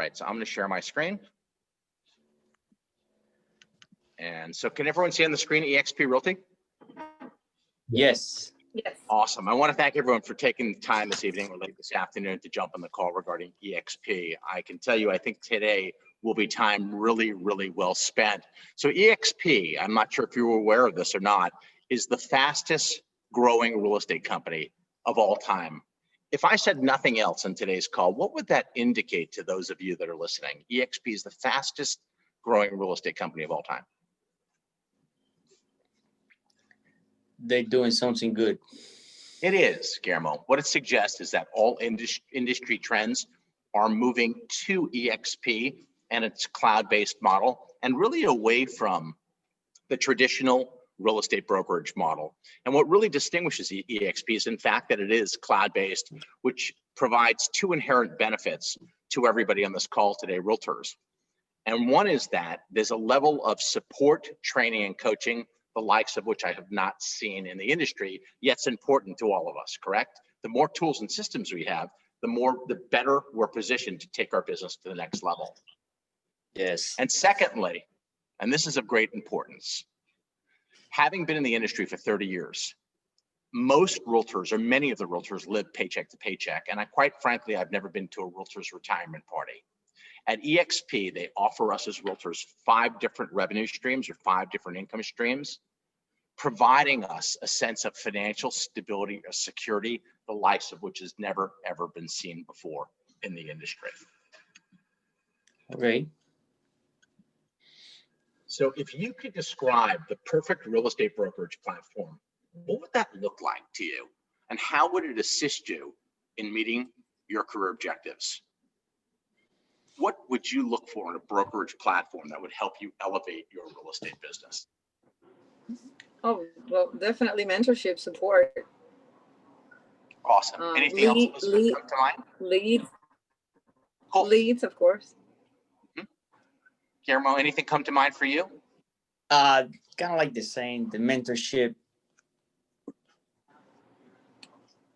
right, so I'm going to share my screen. And so can everyone see on the screen Exp Realty? Yes. Yes. Awesome. I want to thank everyone for taking the time this evening or late this afternoon to jump on the call regarding Exp. I can tell you, I think today will be time really, really well spent. So Exp, I'm not sure if you were aware of this or not, is the fastest growing real estate company of all time. If I said nothing else in today's call, what would that indicate to those of you that are listening? Exp is the fastest growing real estate company of all time. They're doing something good. It is, Guillermo. What it suggests is that all industry trends are moving to Exp and its cloud-based model, and really away from the traditional real estate brokerage model. And what really distinguishes Exp is, in fact, that it is cloud-based, which provides two inherent benefits to everybody on this call today, realtors. And one is that there's a level of support, training, and coaching, the likes of which I have not seen in the industry, yet it's important to all of us, correct? The more tools and systems we have, the better we're positioned to take our business to the next level. Yes. And secondly, and this is of great importance, having been in the industry for 30 years, most realtors, or many of the realtors, live paycheck to paycheck. And quite frankly, I've never been to a realtor's retirement party. At Exp, they offer us as realtors 5 different revenue streams or 5 different income streams, providing us a sense of financial stability or security, the likes of which has never, ever been seen before in the industry. Okay. So if you could describe the perfect real estate brokerage platform, what would that look like to you? And how would it assist you in meeting your career objectives? What would you look for in a brokerage platform that would help you elevate your real estate business? Oh, well, definitely mentorship support. Awesome. Anything else that come to mind? Leads. Cool. Leads, of course. Guillermo, anything come to mind for you? Kind of like the same, the mentorship.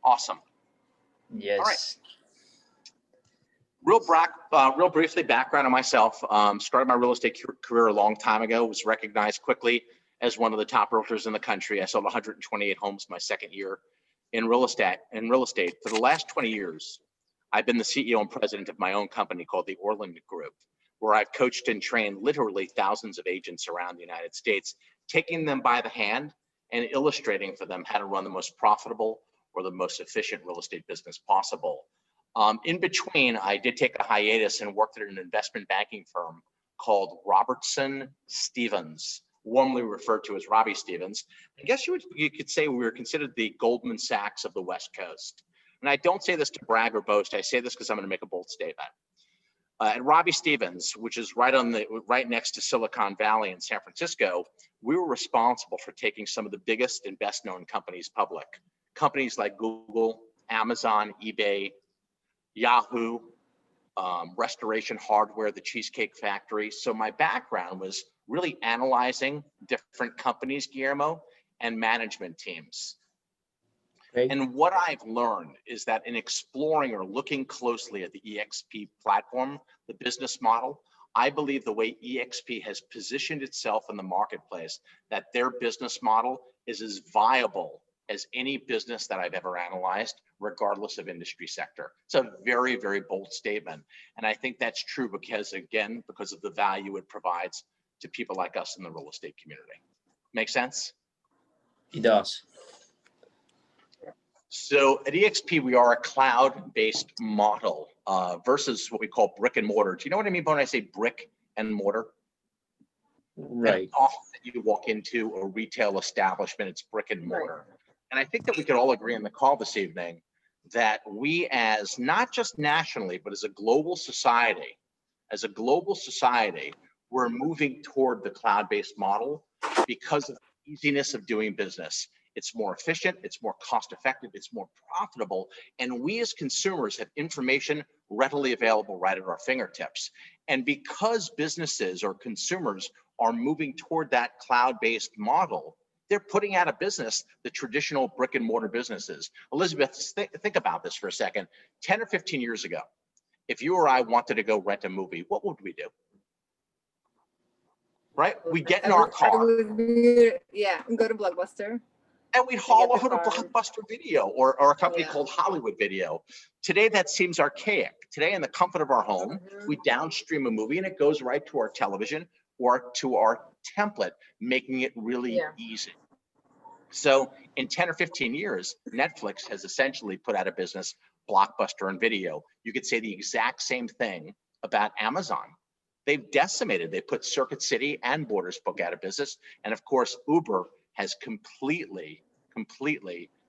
Awesome. Yes. All right. Real briefly, background on myself. Started my real estate career a long time ago. Was recognized quickly as one of the top realtors in the country. I sold 128 homes my second year in real estate. For the last 20 years, I've been the CEO and president of my own company called the Orland Group, where I've coached and trained literally thousands of agents around the United States, taking them by the hand and illustrating for them how to run the most profitable or the most efficient real estate business possible. In between, I did take a hiatus and worked at an investment banking firm called Robertson Stephens, warmly referred to as Robbie Stevens. I guess you could say we were considered the Goldman Sachs of the West Coast. And I don't say this to brag or boast. I say this because I'm going to make a bold statement. At Robbie Stevens, which is right next to Silicon Valley in San Francisco, we were responsible for taking some of the biggest and best known companies public. Companies like Google, Amazon, eBay, Yahoo, Restoration Hardware, the Cheesecake Factory. So my background was really analyzing different companies, Guillermo, and management teams. Okay. And what I've learned is that in exploring or looking closely at the Exp platform, the business model, I believe the way Exp has positioned itself in the marketplace, that their business model is as viable as any business that I've ever analyzed, regardless of industry sector. It's a very, very bold statement. And I think that's true because, again, because of the value it provides to people like us in the real estate community. Make sense? It does. So at Exp, we are a cloud-based model versus what we call brick and mortar. Do you know what I mean when I say brick and mortar? Right. And often you walk into a retail establishment, it's brick and mortar. Right. And I think that we could all agree on the call this evening that we, as not just nationally, but as a global society, we're moving toward the cloud-based model because of the easiness of doing business. It's more efficient, it's more cost-effective, it's more profitable, and we as consumers have information readily available right at our fingertips. And because businesses or consumers are moving toward that cloud-based model, they're putting out of business the traditional brick and mortar businesses. Elizabeth, think about this for a second. 10 or 15 years ago, if you or I wanted to go rent a movie, what would we do? Right? We get in our car Yeah, and go to Blockbuster. and we'd haul get the over to car. Blockbuster Video or a company Yeah. called Hollywood Video. Today, that seems archaic. Today, in the comfort of our home, we downstream a movie and it goes right to our television or to our template, making it really easy. So in 10 or 15 years, Netflix has essentially put out of business Blockbuster and Video. You could say the exact same thing about Amazon. They've decimated. They put Circuit City and Borders Book out of business. And of course, Uber has completely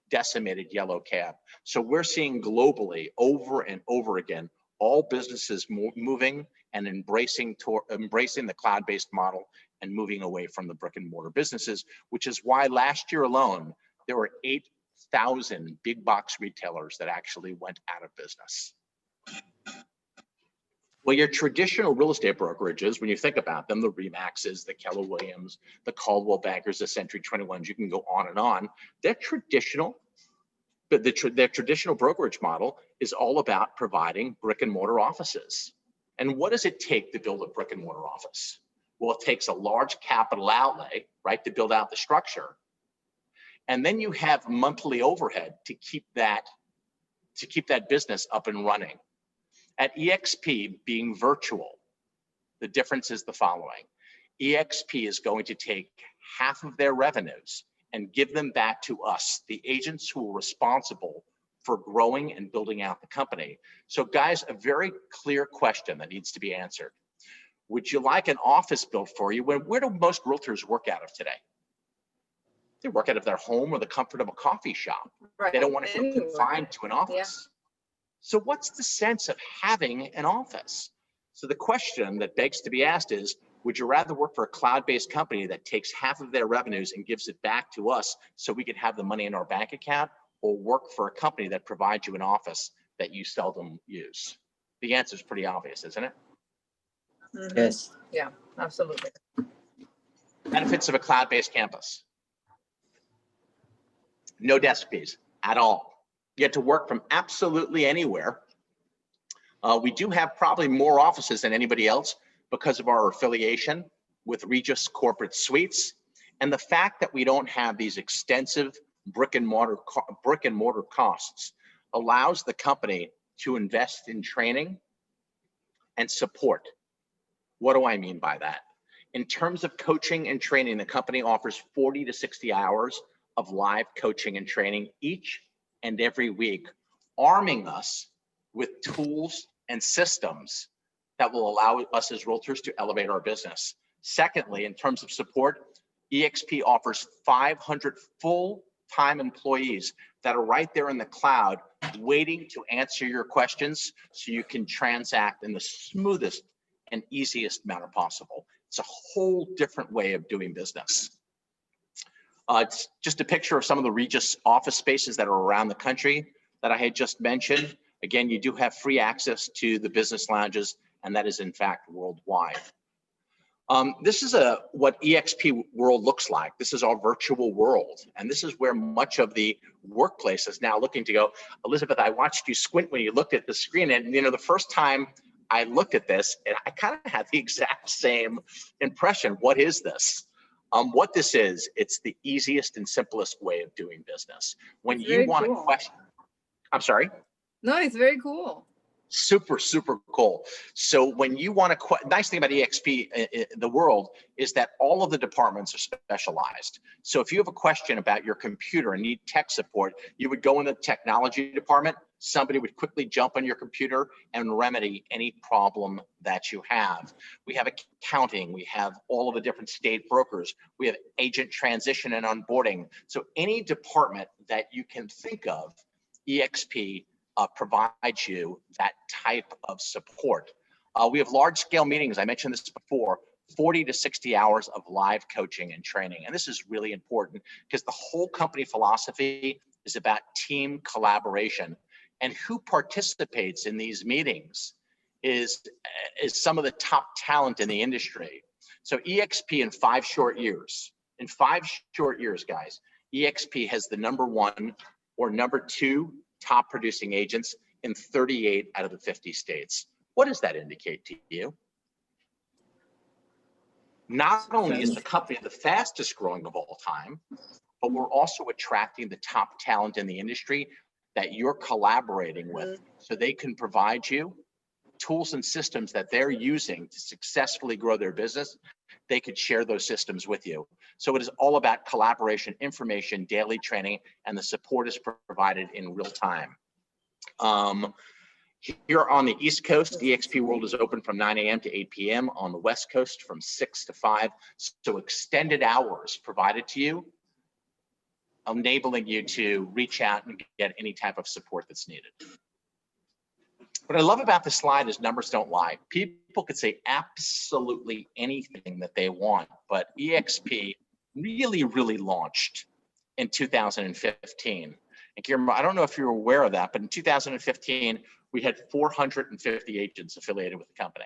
decimated Yellow Cab. So we're seeing globally over and over again, all businesses moving and embracing the cloud-based model and moving away from the brick and mortar businesses, which is why last year alone, there were 8,000 big box retailers that actually went out of business. Well, your traditional real estate brokerages, when you think about them, the Remaxes, the Keller Williams, the Caldwell Bankers, the Centric 21s, you can go on and on. They're traditional, but their traditional brokerage model is all about providing brick and mortar offices. And what does it take to build a brick and mortar office? Well, it takes a large capital outlay, right, to build out the structure. And then you have monthly overhead to keep that business up and running. At EXP being virtual, the difference is the following. EXP is going to take half of their revenues and give them back to us, the agents who are responsible for growing and building out the company. So guys, a very clear question that needs to be answered. Would you like an office built for you? Where do most realtors work out of today? They work out of their home or the comfort of a coffee shop. Right. They don't want to feel confined to an office. So what's the sense of having an office? So the question that begs to be asked is, would you rather work for a cloud-based company that takes half of their revenues and gives it back to us so we could have the money in our bank account, or work for a company that provides you an office that you seldom use? The answer is pretty obvious, isn't it? Mm-hmm. Yes. Yeah, absolutely. Benefits of a cloud-based campus. No desk fees at all. You get to work from absolutely anywhere. We do have probably more offices than anybody else because of our affiliation with Regus Corporate Suites, and the fact that we don't have these extensive brick and mortar costs allows the company to invest in training and support. What do I mean by that? In terms of coaching and training, the company offers 40 to 60 hours of live coaching and training each and every week, arming us with tools and systems that will allow us as realtors to elevate our business. Secondly, in terms of support, EXP offers 500 full-time employees that are right there in the cloud waiting to answer your questions so you can transact in the smoothest and easiest manner possible. It's a whole different way of doing business. It's just a picture of some of the Regus office spaces that are around the country that I had just mentioned. Again, you do have free access to the business lounges, and that is in fact worldwide. This is what EXP World looks like. This is our virtual world, and this is where much of the workplace is now looking to go. Elizabeth, I watched you squint when you looked at the screen, and you know, the first time I looked at this, and I kind of had the exact same impression. What is this? What this is, it's the easiest and simplest way of doing business. When It's you very want cool. to question, I'm sorry? No, it's very cool. Super, super cool. So when you want to, nice thing about EXP, the world, is that all of the departments are specialized. So if you have a question about your computer and need tech support, you would go in the technology department. Somebody would quickly jump on your computer and remedy any problem that you have. We have accounting, we have all of the different state brokers, we have agent transition and onboarding. So any department that you can think of, EXP provides you that type of support. We have large scale meetings. I mentioned this before, 40 to 60 hours of live coaching and training. And this is really important because the whole company philosophy is about team collaboration. And who participates in these meetings is some of the top talent in the industry. So EXP in 5 short years, guys, EXP has the #1 or #2 top producing agents in 38 out of the 50 states. What does that indicate to you? Not only is the company the fastest growing of all time, but we're also attracting the top talent in the industry that you're collaborating with, so they can provide you tools and systems that they're using to successfully grow their business. They could share those systems with you. So it is all about collaboration, information, daily training, and the support is provided in real time. Here on the East Coast, the Exp World is open from 9 a.m. to 8 p.m. On the West Coast from 6 to 5. So extended hours provided to you, enabling you to reach out and get any type of support that's needed. What I love about this slide is numbers don't lie. People could say absolutely anything that they want, but EXP really launched in 2015. And Guillermo, I don't know if you're aware of that, but in 2015, we had 450 agents affiliated with the company.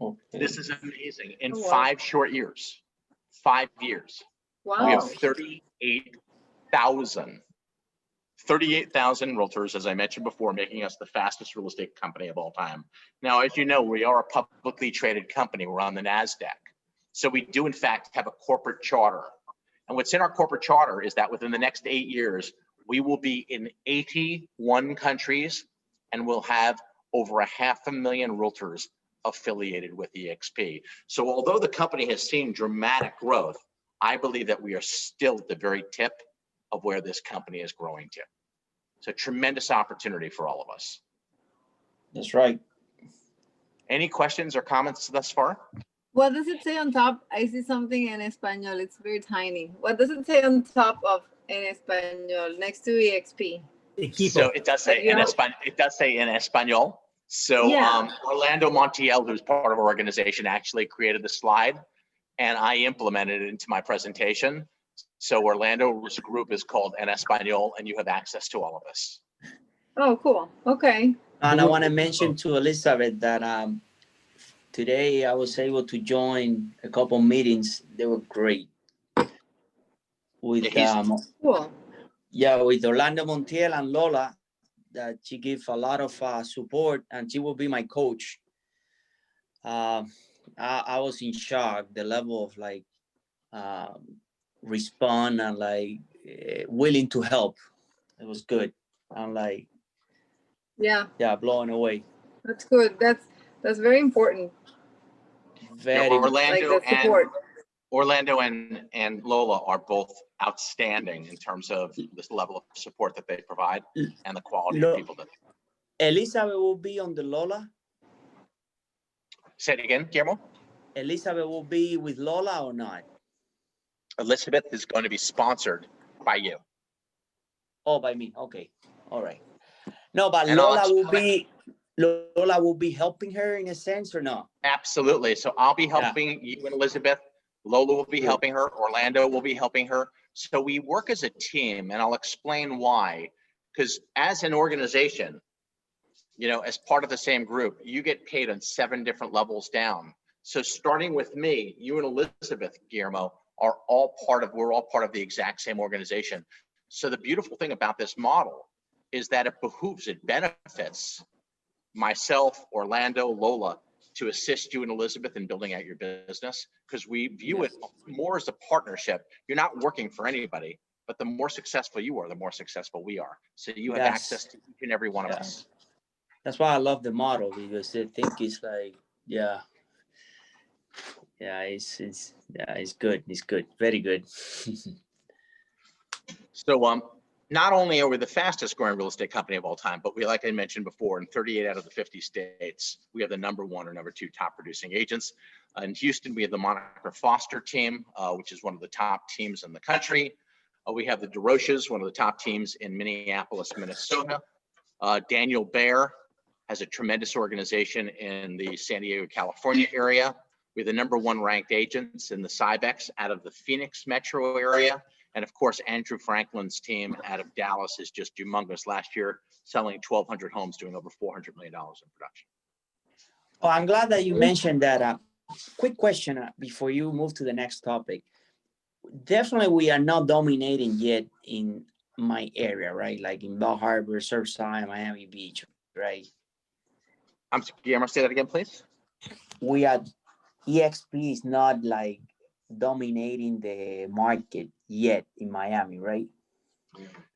Okay. This is amazing. In 5 short years, 5 years, Wow. we have 38,000 realtors, as I mentioned before, making us the fastest real estate company of all time. Now, as you know, we are a publicly traded company. We're on the NASDAQ. So we do, in fact, have a corporate charter. And what's in our corporate charter is that within the next 8 years, we will be in 81 countries and we'll have over 500,000 realtors affiliated with EXP. So although the company has seen dramatic growth, I believe that we are still at the very tip of where this company is growing to. It's a tremendous opportunity for all of us. That's right. Any questions or comments thus far? What does it say on top? I see something in Espanol. It's very tiny. What does it say on top of en Espanol next to EXP? So it does say in Espanol. It does say in Espanol. So Yeah. Orlando Montiel, who's part of our organization, actually created the slide, and I implemented it into my presentation. So Orlando's group is called En Espanol, and you have access to all of this. Oh, cool. Okay. And I want to mention to Elizabeth that today I was able to join a couple meetings. They were great. With Cool. yeah, with Orlando Montiel and Lola, that she gave a lot of support, and she will be my coach. I was in shock, the level of like respond and like willing to help. It was good. I'm like, Yeah, blown away. that's good. That's very important. Very Like the support. Orlando and Lola are both outstanding in terms of this level of support that they provide and the quality of people that. Elizabeth will be on the Lola. Say it again, Guillermo. Elizabeth will be with Lola or not? Elizabeth is going to be sponsored by you. Oh, by me. Okay. All right. No, but And Lola will be helping her in a sense or not? Absolutely. So I'll be helping you and Elizabeth. Lola will be helping her. Orlando will be helping her. So we work as a team, and I'll explain why. Because as an organization, you know, as part of the same group, you get paid on 7 different levels down. So starting with me, you and Elizabeth, Guillermo, we're all part of the exact same organization. So the beautiful thing about this model is that it benefits myself, Orlando, Lola, to assist you and Elizabeth in building out your business, because we view it more as a partnership. You're not working for anybody, but the more successful you are, the more successful we are. So you have access to each and every one of us. That's why I love the model, because I think it's like, it's good. It's good. Very good. So not only are we the fastest growing real estate company of all time, but we, like I mentioned before, in 38 out of the 50 states, we have the #1 or #2 top producing agents. In Houston, we have the Monica Foster team, which is one of the top teams in the country. We have the DeRoches, one of the top teams in Minneapolis, Minnesota. Daniel Baer has a tremendous organization in the San Diego, California area. We have the #1 ranked agents in the Cybex out of the Phoenix metro area. And of course, Andrew Franklin's team out of Dallas is just humongous. Last year, selling 1,200 homes, doing over $400 million in production. Oh, I'm glad that you mentioned that. Quick question before you move to the next topic. Definitely, we are not dominating yet in my area, right? Like in Bell Harbor, Surfside, Miami Beach, right? Guillermo, say that again, please. We are, EXP is not like dominating the market yet in Miami, right?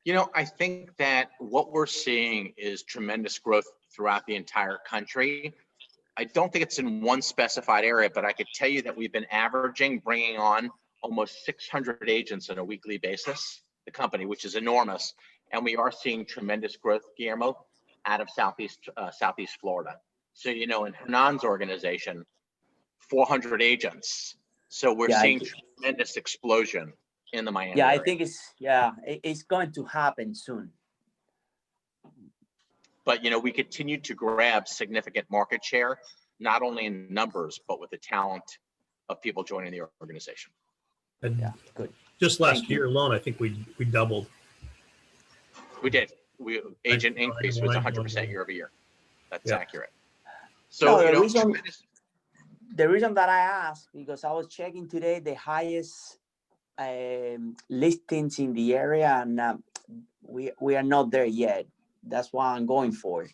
You know, I think that what we're seeing is tremendous growth throughout the entire country. I don't think it's in one specified area, but I could tell you that we've been averaging bringing on almost 600 agents on a weekly basis, the company, which is enormous. And we are seeing tremendous growth, Guillermo, out of Southeast Florida. So, you know, in Hernan's organization, 400 agents. So we're seeing tremendous explosion in the Miami area. I think it's going to happen soon. But, you know, we continue to grab significant market share, not only in numbers, but with the talent of people joining the organization. And good. Just last year alone, I think we doubled. We did. Agent increase was 100% year over year. That's accurate. So, no, you know, the reason that I asked, because I was checking today the highest listings in the area, and we are not there yet. That's why I'm going for it.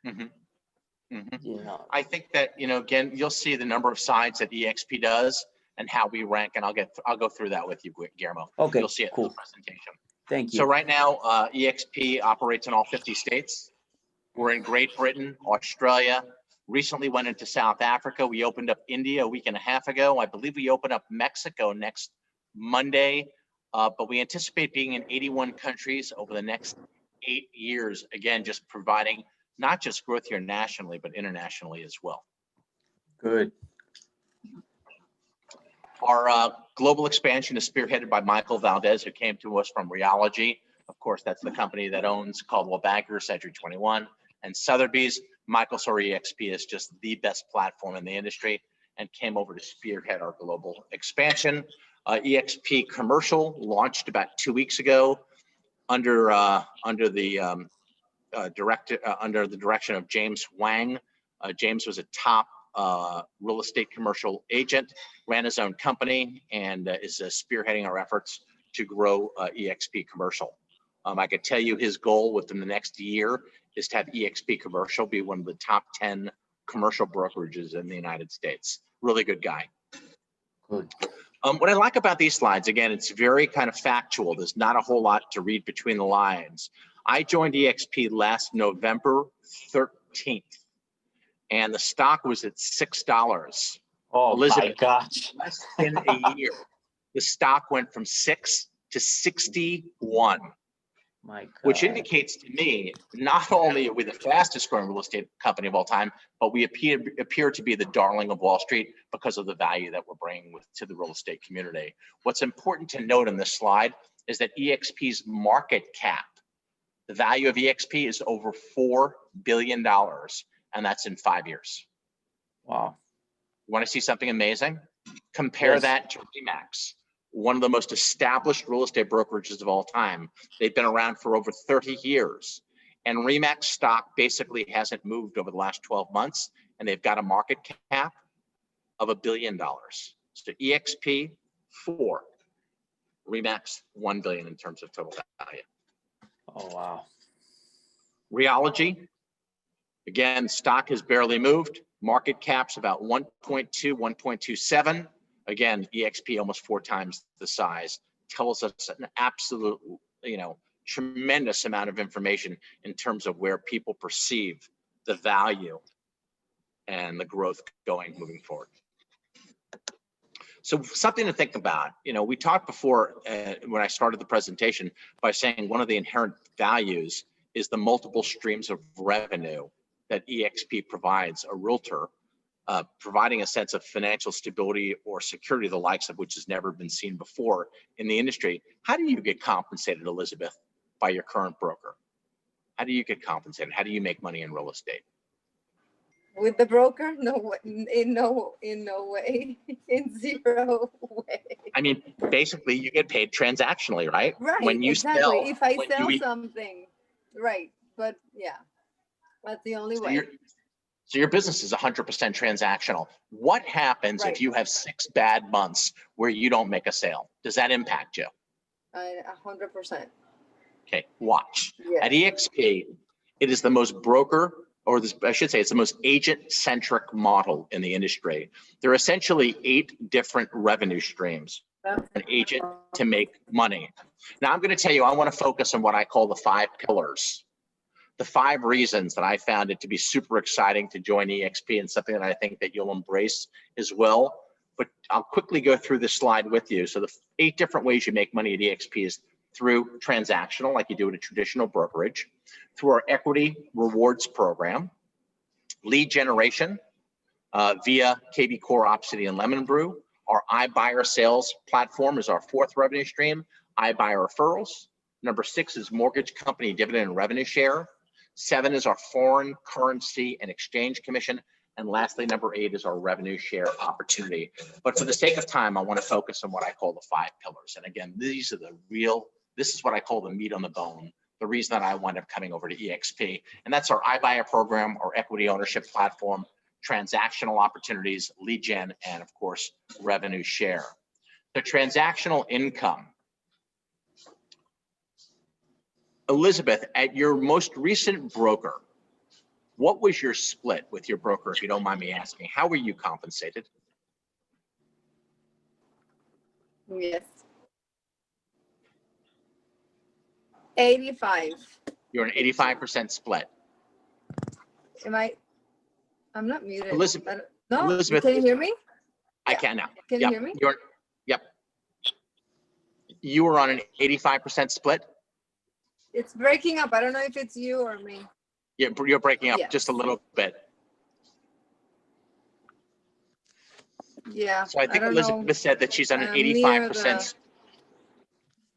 Mm-hmm. Mm-hmm. You know, I think that, you know, again, you'll see the number of sides that EXP does and how we rank, and I'll go through that with you, Guillermo. Okay, you'll see it in the presentation. Thank you. So right now, EXP operates in all 50 states. We're in Great Britain, Australia. Recently went into South Africa. We opened up India a week and a half ago. I believe we open up Mexico next Monday, but we anticipate being in 81 countries over the next 8 years. Again, just providing not just growth here nationally, but internationally as well. Good. Our global expansion is spearheaded by Michael Valdez, who came to us from Reality. Of course, that's the company that owns Caldwell Banker, Centric 21, and Sotheby's. Michael saw EXP as just the best platform in the industry and came over to spearhead our global expansion. EXP Commercial launched about 2 weeks ago under the direction of James Wang. James was a top real estate commercial agent, ran his own company, and is spearheading our efforts to grow EXP Commercial. I could tell you his goal within the next year is to have EXP Commercial be one of the top 10 commercial brokerages in the United States. Really good guy. Good. What I like about these slides, again, it's very kind of factual. There's not a whole lot to read between the lines. I joined EXP last November 13th, and the stock was at $6. Oh, Elizabeth, my gosh. less than a year, the stock went from 6 to 61. My God. Which indicates to me, not only are we the fastest growing real estate company of all time, but we appear to be the darling of Wall Street because of the value that we're bringing to the real estate community. What's important to note on this slide is that EXP's market cap, the value of EXP is over $4 billion, and that's in 5 years. Wow. You want to see something amazing? Compare that to RE/MAX, one of the most established real estate brokerages of all time. They've been around for over 30 years. And RE/MAX stock basically hasn't moved over the last 12 months, and they've got a market cap of $1 billion. So EXP, 4. RE/MAX, 1 billion in terms of total value. Oh, wow. Reality, again, stock has barely moved. Market cap's about 1.2, 1.27. Again, EXP almost 4 times the size, tells us an absolute, tremendous amount of information in terms of where people perceive the value and the growth moving forward. So something to think about. We talked before when I started the presentation by saying one of the inherent values is the multiple streams of revenue that EXP provides a realtor, providing a sense of financial stability or security, the likes of which has never been seen before in the industry. How do you get compensated, Elizabeth, by your current broker? How do you get compensated? How do you make money in real estate? With the broker? No, in no way, in zero way. I mean, basically, you get paid transactionally, right? Right. When you exactly. sell, if I sell something, right? But yeah, that's the only way. So your business is 100% transactional. What happens if you have 6 bad months where you don't make a sale? Does that impact you? 100%. Okay, watch. Yes. At EXP, it is the most broker, or this, I should say, it's the most agent-centric model in the industry. There are essentially 8 different revenue streams for an agent to make money. Now, I'm going to tell you, I want to focus on what I call the 5 pillars. The 5 reasons that I found it to be super exciting to join EXP, and something that I think that you'll embrace as well. But I'll quickly go through this slide with you. So the 8 different ways you make money at EXP is through transactional, like you do at a traditional brokerage, through our equity rewards program, lead generation via KB Core, Opcity, and Lemon Brew. Our iBuyer sales platform is our 4th revenue stream. iBuyer referrals. Number 6 is mortgage company dividend and revenue share. 7 is our foreign currency and exchange commission. And lastly, number 8 is our revenue share opportunity. But for the sake of time, I want to focus on what I call the 5 pillars. And again, these are this is what I call the meat on the bone, the reason that I wound up coming over to EXP. And that's our iBuyer program, our equity ownership platform, transactional opportunities, lead gen, and of course, revenue share. The transactional income. Elizabeth, at your most recent broker, what was your split with your broker, if you don't mind me asking? How were you compensated? Yes. 85. You're an 85% split. I'm not muted. Elizabeth, No, Elizabeth, can you hear me? I can now. Can you hear me? Yep. You were on an 85% split? It's breaking up. I don't know if it's you or me. You're breaking up Yes. just a little bit. Yeah. So I think don't Elizabeth know. said that she's on an I'm near 85%,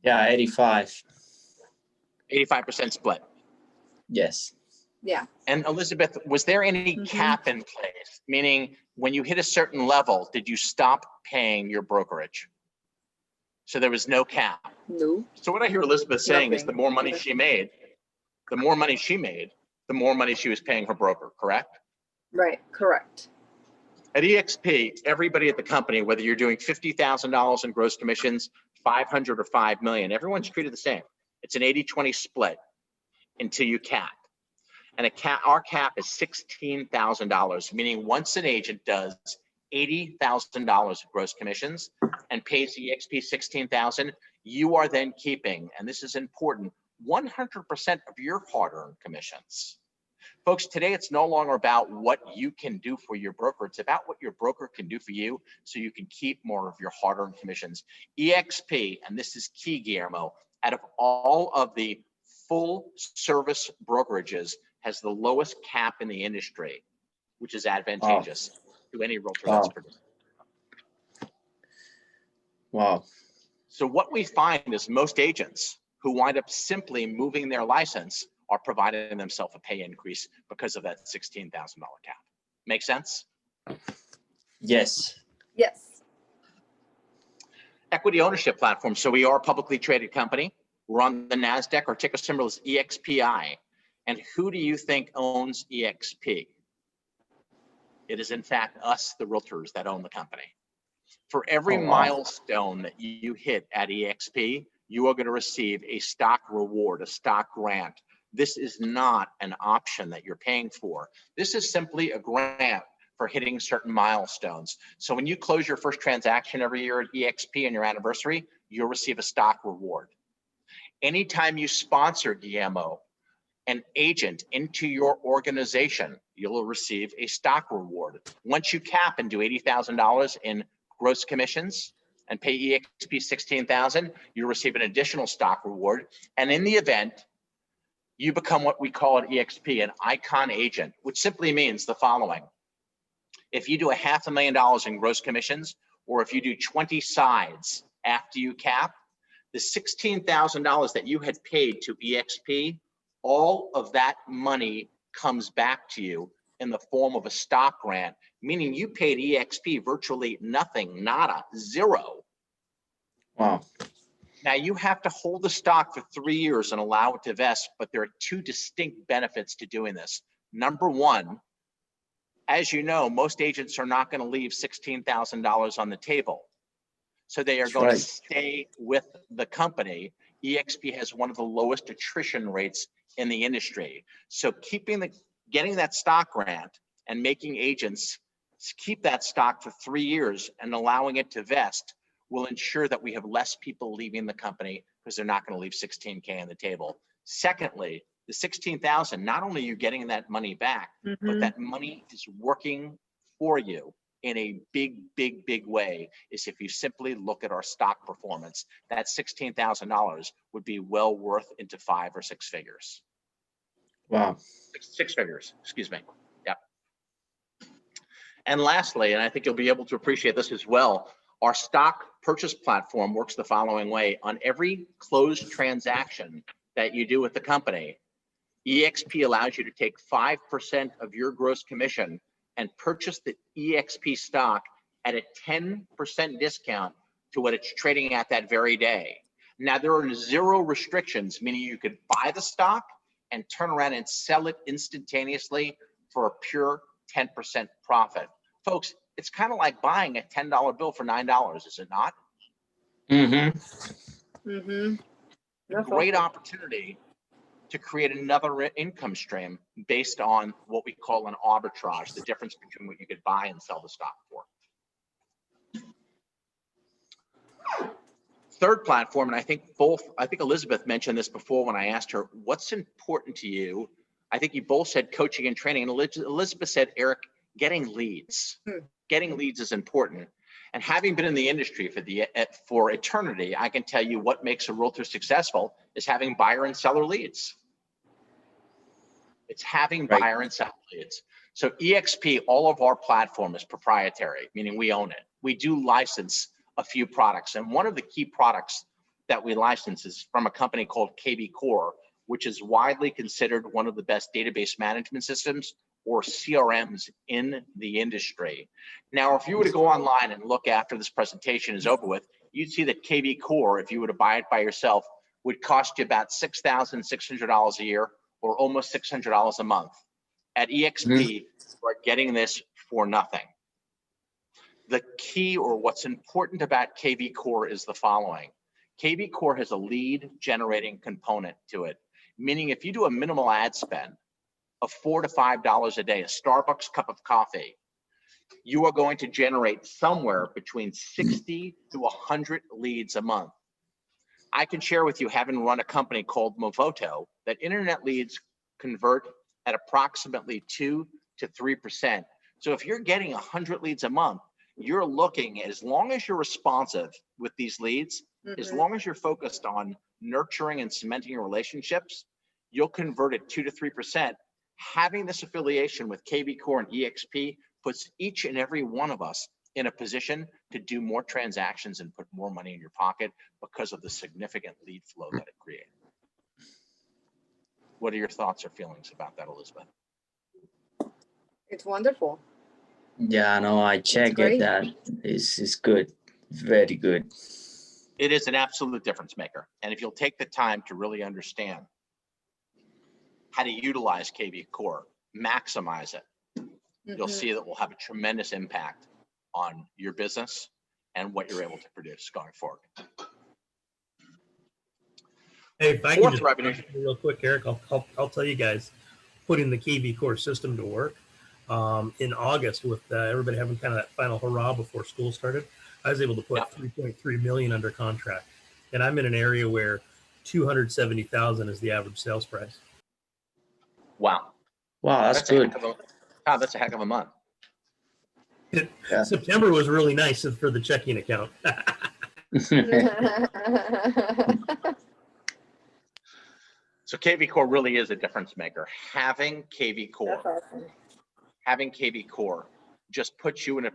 Yeah, 85. 85% split. Yes. Yeah. And Elizabeth, was there any cap in place? Meaning, when you hit a certain level, did you stop paying your brokerage? So there was no cap. No. So what I hear Elizabeth saying is the Nothing. more money she made, the more money she was paying her broker, correct? Right. Correct. At EXP, everybody at the company, whether you're doing $50,000 in gross commissions, 500 or 5 million, everyone's treated the same. It's an 80-20 split until you cap. And our cap is $16,000, meaning once an agent does $80,000 of gross commissions and pays EXP $16,000, you are then keeping, and this is important, 100% of your hard-earned commissions. Folks, today it's no longer about what you can do for your broker. It's about what your broker can do for you so you can keep more of your hard-earned commissions. EXP, and this is key, Guillermo, out of all of the full service brokerages, has the lowest cap in the industry, which is advantageous to any realtor that's producing. Wow. So what we find is most agents who wind up simply moving their license are providing themselves a pay increase because of that $16,000 cap. Make sense? Yes. Yes. Equity ownership platform. So we are a publicly traded company. We're on the NASDAQ. Our ticker symbol is EXPI. And who do you think owns EXP? It is in fact us, the realtors, that own the company. For every milestone that you hit at EXP, you are going to receive a stock reward, a stock grant. This is not an option that you're paying for. This is simply a grant for hitting certain milestones. So when you close your first transaction every year at EXP on your anniversary, you'll receive a stock reward. Anytime you sponsor, Guillermo, an agent into your organization, you'll receive a stock reward. Once you cap and do $80,000 in gross commissions and pay EXP $16,000, you'll receive an additional stock reward. And in the event you become what we call at EXP an icon agent, which simply means the following. If you do $500,000 in gross commissions, or if you do 20 sides after you cap, the $16,000 that you had paid to EXP, all of that money comes back to you in the form of a stock grant, meaning you paid EXP virtually nothing, nada, zero. Wow. Now you have to hold the stock for 3 years and allow it to vest, but there are 2 distinct benefits to doing this. Number one, as you know, most agents are not going to leave $16,000 on the table. So they are going to stay with the company EXP has one of the lowest attrition rates in the industry. So getting that stock grant and making agents keep that stock for 3 years and allowing it to vest will ensure that we have less people leaving the company because they're not going to leave 16K on the table. Secondly, the 16,000, not only are you getting that money back, but that money is working for you in a big, big, big way. Is if you simply look at our stock performance, that $16,000 would be well worth into 5 or 6 figures. Wow. Six figures, excuse me. Yep. And lastly, and I think you'll be able to appreciate this as well, our stock purchase platform works the following way. On every closed transaction that you do with the company, EXP allows you to take 5% of your gross commission and purchase the EXP stock at a 10% discount to what it's trading at that very day. Now, there are 0 restrictions, meaning you could buy the stock and turn around and sell it instantaneously for a pure 10% profit. Folks, it's kind of like buying a $10 bill for $9, is it not? Great opportunity to create another income stream based on what we call an arbitrage, the difference between what you could buy and sell the stock for. Third platform, and I think Elizabeth mentioned this before when I asked her, what's important to you? I think you both said coaching and training, and Elizabeth said, Eric, getting leads. Getting leads is important. And having been in the industry for eternity, I can tell you what makes a realtor successful is having buyer and seller leads. It's having buyer and seller leads. So EXP, all of our platform is proprietary, meaning we own it. We do license a few products. And one of the key products that we license is from a company called KB Core, which is widely considered one of the best database management systems or CRMs in the industry. Now, if you were to go online and look after this presentation is over with, you'd see that KB Core, if you were to buy it by yourself, would cost you about $6,600 a year or almost $600 a month. At EXP, we're getting this for nothing. The key, or what's important about KB Core, is the following. KB Core has a lead generating component to it, meaning if you do a minimal ad spend of $4 to $5 a day, a Starbucks cup of coffee, you are going to generate somewhere between 60 to 100 leads a month. I can share with you, having run a company called Movoto, that internet leads convert at approximately 2 to 3%. So if you're getting 100 leads a month, you're looking, as long as you're responsive with these leads, as long as you're focused on nurturing and cementing your relationships, you'll convert at 2 to 3%. Having this affiliation with KB Core and EXP puts each and every one of us in a position to do more transactions and put more money in your pocket because of the significant lead flow that it creates. What are your thoughts or feelings about that, Elizabeth? It's wonderful. Yeah, no, I checked it. That is good. Very good. It is an absolute difference maker. And if you'll take the time to really understand how to utilize KB Core, maximize it, you'll see that we'll have a tremendous impact on your business and what you're able to produce going forward. Hey, if I can just revenue real quick, Eric, I'll tell you guys, putting the KB Core system to work in August with everybody having kind of that final hurrah before school started, I was able to put 3.3 million under contract. And I'm in an area where 270,000 is the average sales price. Wow. Wow, that's good. That's a heck of a month. September was really nice for the checking account. So KB Core really is a difference maker. Having KB Core just puts you in a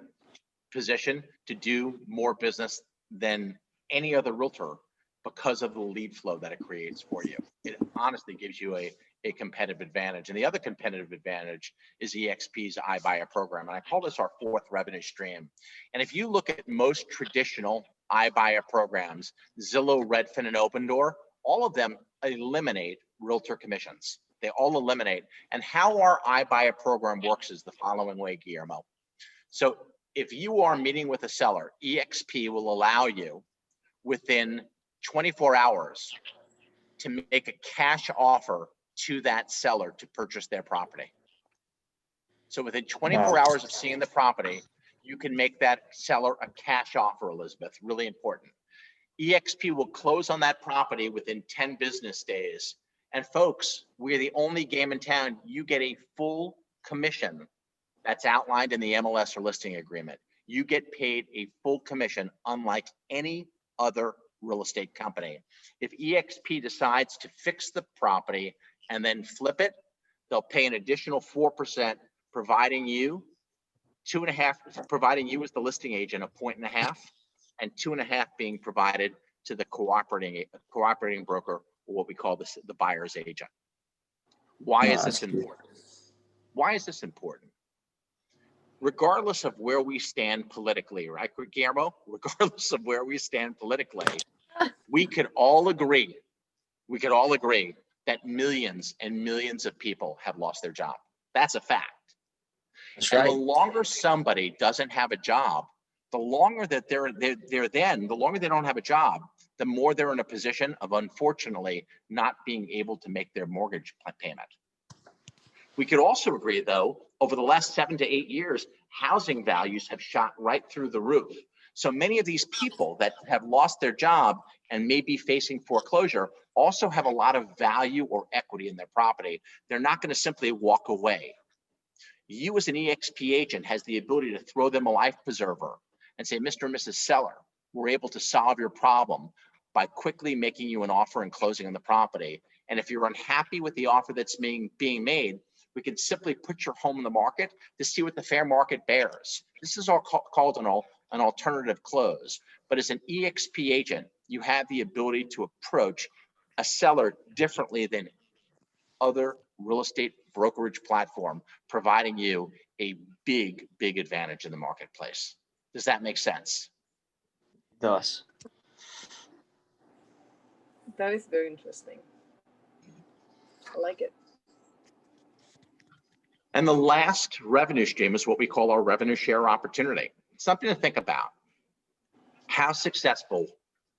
position to do more business than any other realtor because of the lead flow that it creates for you. It honestly gives you a competitive advantage. And the other competitive advantage is EXP's iBuyer program. And I call this our 4th revenue stream. And if you look at most traditional iBuyer programs, Zillow, Redfin, and Opendoor, all of them eliminate realtor commissions. They all eliminate. And how our iBuyer program works is the following way, Guillermo. So if you are meeting with a seller, EXP will allow you within 24 hours to make a cash offer to that seller to purchase their property. So within 24 hours of seeing the property, you can make that seller a cash offer, Elizabeth, really important. EXP will close on that property within 10 business days. And folks, we're the only game in town. You get a full commission that's outlined in the MLS or listing agreement. You get paid a full commission, unlike any other real estate company. If EXP decides to fix the property and then flip it, they'll pay an additional 4%, providing you 2.5, providing you as the listing agent 1.5, and 2.5 being provided to the cooperating broker, or what we call the buyer's agent. Why is this important? Why is this important? Regardless of where we stand politically, right, Guillermo? Regardless of where we stand politically, we could all agree that millions and millions of people have lost their job. That's a fact. That's And right. the longer somebody doesn't have a job, the longer that the longer they don't have a job, the more they're in a position of, unfortunately, not being able to make their mortgage payment. We could also agree, though, over the last 7 to 8 years, housing values have shot right through the roof. So many of these people that have lost their job and may be facing foreclosure also have a lot of value or equity in their property. They're not going to simply walk away. You as an EXP agent has the ability to throw them a life preserver and say, Mr. and Mrs. Seller, we're able to solve your problem by quickly making you an offer and closing on the property. And if you're unhappy with the offer that's being made, we can simply put your home in the market to see what the fair market bears. This is all called an alternative close. But as an EXP agent, you have the ability to approach a seller differently than other real estate brokerage platform, providing you a big, big advantage in the marketplace. Does that make sense? It does. That is very interesting. I like it. And the last revenue stream is what we call our revenue share opportunity. Something to think about. How successful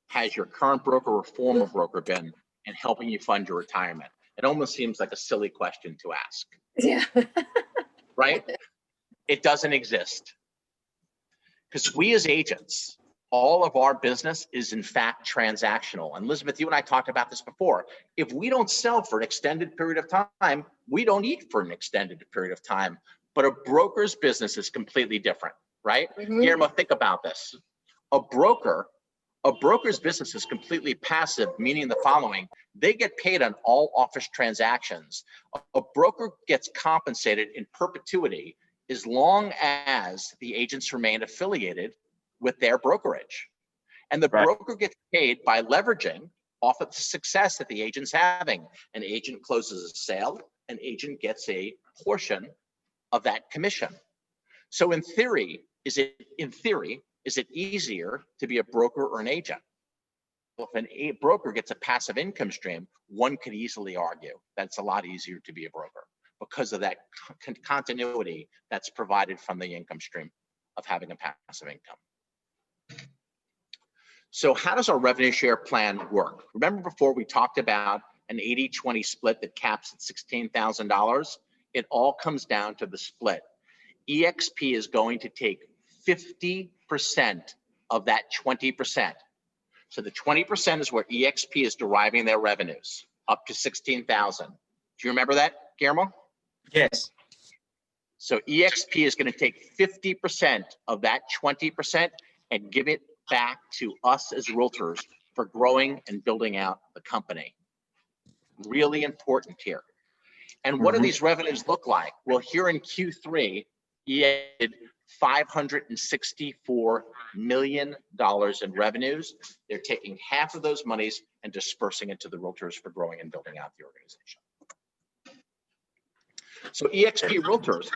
has your current broker or former broker been in helping you fund your retirement? It almost seems like a silly question to ask. Yeah. Right? It doesn't exist. Because we as agents, all of our business is in fact transactional. And Elizabeth, you and I talked about this before. If we don't sell for an extended period of time, we don't eat for an extended period of time. But a broker's business is completely different, right? Guillermo, think about this. A broker's business is completely passive, meaning the following: they get paid on all office transactions. A broker gets compensated in perpetuity as long as the agents remain affiliated with their brokerage. And the broker gets paid by leveraging off of the success that the agent's having. An agent closes a sale, an agent gets a portion of that commission. So in theory, is it easier to be a broker or an agent? Well, if a broker gets a passive income stream, one could easily argue that it's a lot easier to be a broker because of that continuity that's provided from the income stream of having a passive income. So how does our revenue share plan work? Remember before we talked about an 80-20 split that caps at $16,000? It all comes down to the split. EXP is going to take 50% of that 20%. So the 20% is where EXP is deriving their revenues, up to $16,000. Do you remember that, Guillermo? Yes. So EXP is going to take 50% of that 20% and give it back to us as realtors for growing and building out the company. Really important here. And what do these revenues look like? Well, here in Q3, EXP did $564 million in revenues. They're taking half of those monies and dispersing it to the realtors for growing and building out the organization. So EXP Realtors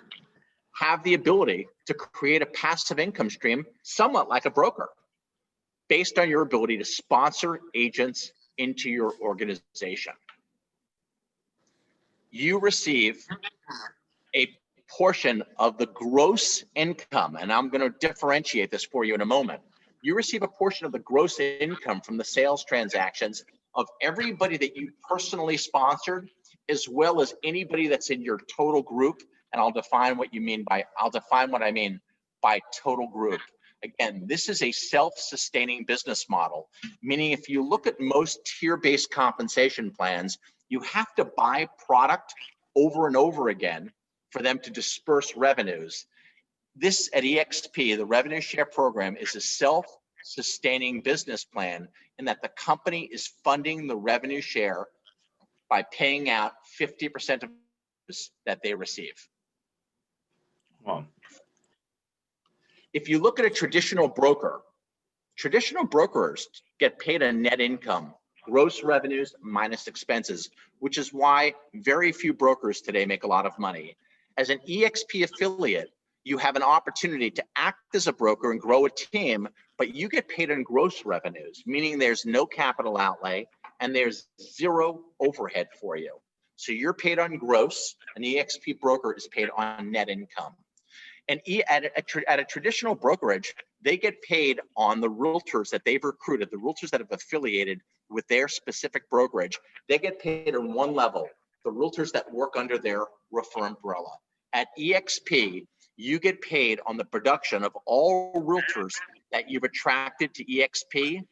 have the ability to create a passive income stream, somewhat like a broker, based on your ability to sponsor agents into your organization. You receive a portion of the gross income, and I'm going to differentiate this for you in a moment. You receive a portion of the gross income from the sales transactions of everybody that you personally sponsored, as well as anybody that's in your total group. And I'll define what I mean by total group. Again, this is a self-sustaining business model, meaning if you look at most tier-based compensation plans, you have to buy product over and over again for them to disperse revenues. This at EXP, the revenue share program, is a self-sustaining business plan in that the company is funding the revenue share by paying out 50% of that they receive. Wow. If you look at a traditional broker, traditional brokers get paid a net income, gross revenues minus expenses, which is why very few brokers today make a lot of money. As an EXP affiliate, you have an opportunity to act as a broker and grow a team, but you get paid in gross revenues, meaning there's no capital outlay and there's zero overhead for you. So you're paid on gross, an EXP broker is paid on net income. And at a traditional brokerage, they get paid on the realtors that they've recruited, the realtors that have affiliated with their specific brokerage. They get paid on one level, the realtors that work under their refer umbrella. At EXP, you get paid on the production of all realtors that you've attracted to EXP,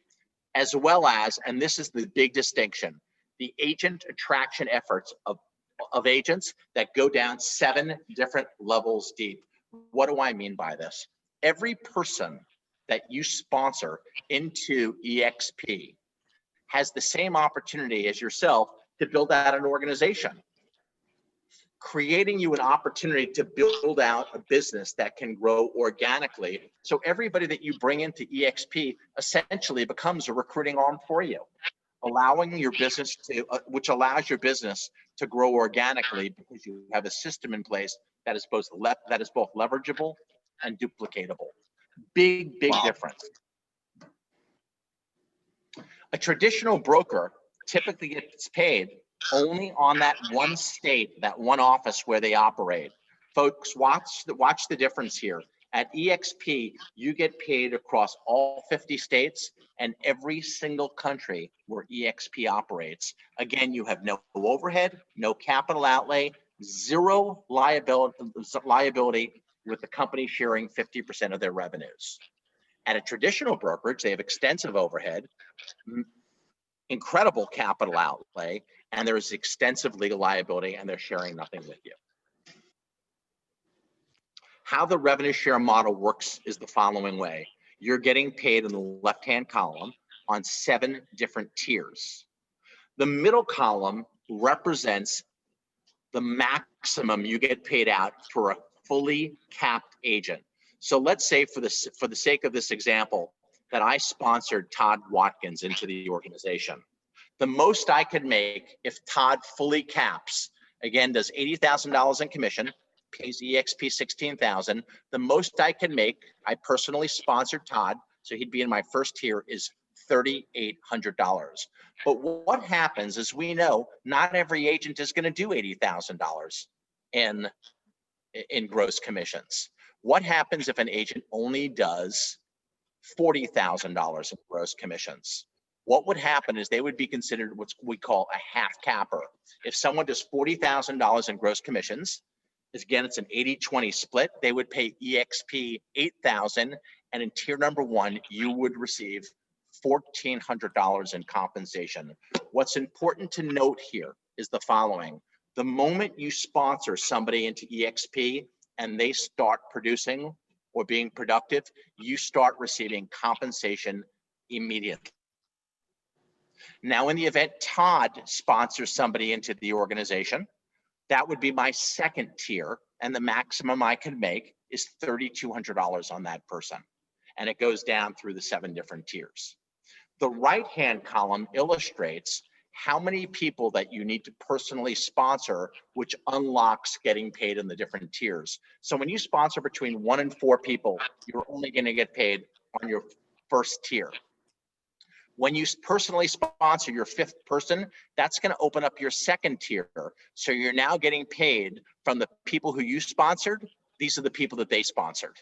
as well as, and this is the big distinction, the agent attraction efforts of agents that go down 7 different levels deep. What do I mean by this? Every person that you sponsor into EXP has the same opportunity as yourself to build out an organization, creating you an opportunity to build out a business that can grow organically. So everybody that you bring into EXP essentially becomes a recruiting arm for you, allowing your business to, which allows your business to grow organically because you have a system in place that is both leverageable and duplicatable. Big wow. Difference. A traditional broker typically gets paid only on that one state, that one office where they operate. Folks, watch the difference here. At EXP, you get paid across all 50 states and every single country where EXP operates. Again, you have no overhead, no capital outlay, zero liability with the company sharing 50% of their revenues. At a traditional brokerage, they have extensive overhead, incredible capital outlay, and there's extensive legal liability, and they're sharing nothing with you. How the revenue share model works is the following way. You're getting paid in the left-hand column on 7 different tiers. The middle column represents the maximum you get paid out for a fully capped agent. So let's say for the sake of this example that I sponsored Todd Watkins into the organization. The most I could make if Todd fully caps, again, does $80,000 in commission, pays EXP $16,000. The most I can make, I personally sponsored Todd, so he'd be in my first tier, is $3,800. But what happens is, we know not every agent is going to do $80,000 in gross commissions. What happens if an agent only does $40,000 in gross commissions? What would happen is they would be considered what we call a half capper. If someone does $40,000 in gross commissions, again, it's an 80-20 split, they would pay EXP $8,000, and in tier number 1, you would receive $1,400 in compensation. What's important to note here is the following. The moment you sponsor somebody into EXP and they start producing or being productive, you start receiving compensation immediately. Now, in the event Todd sponsors somebody into the organization, that would be my second tier, and the maximum I can make is $3,200 on that person. And it goes down through the 7 different tiers. The right-hand column illustrates how many people that you need to personally sponsor, which unlocks getting paid in the different tiers. So when you sponsor between 1 and 4 people, you're only going to get paid on your first tier. When you personally sponsor your 5th person, that's going to open up your second tier. So you're now getting paid from the people who you sponsored. These are the people that they sponsored.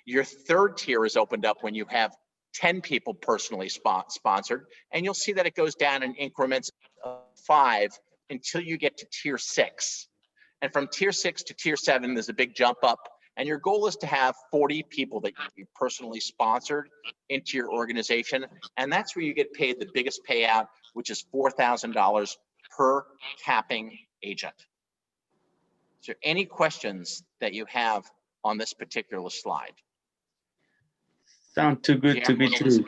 Your third tier is opened up when you have 10 people personally sponsored, and you'll see that it goes down in increments of 5 until you get to tier 6. And from tier 6 to tier 7, there's a big jump up. And your goal is to have 40 people that you personally sponsored into your organization. And that's where you get paid the biggest payout, which is $4,000 per capping agent. Is there any questions that you have on this particular slide? Sound too good to be true.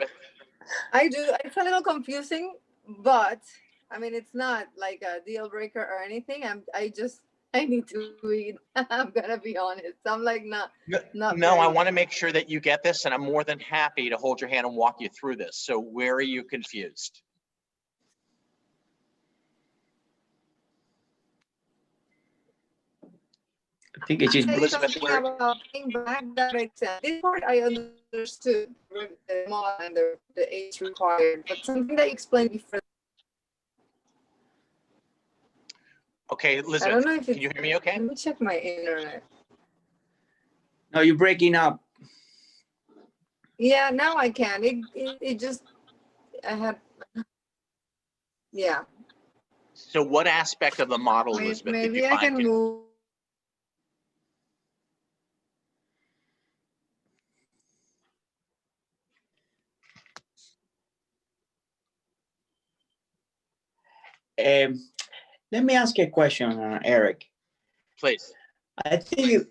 I do. It's a little confusing, but I mean, it's not like a deal breaker or anything. I need to read. I'm gonna be honest. I'm like not. No, I want to make sure that you get this, and I'm more than happy to hold your hand and walk you through this. So where are you confused? I think it's just Elizabeth, about paying back that exam. This part I understood the model and the age required, but something that you explained before. Okay, Elizabeth, I don't know if can you hear me okay? Let me check my internet. No, you're breaking up. Yeah, now I can. It just, I had, yeah. So what aspect of the model, Elizabeth, did Maybe you I find? can move. Let me ask you a question, Eric. Please. I think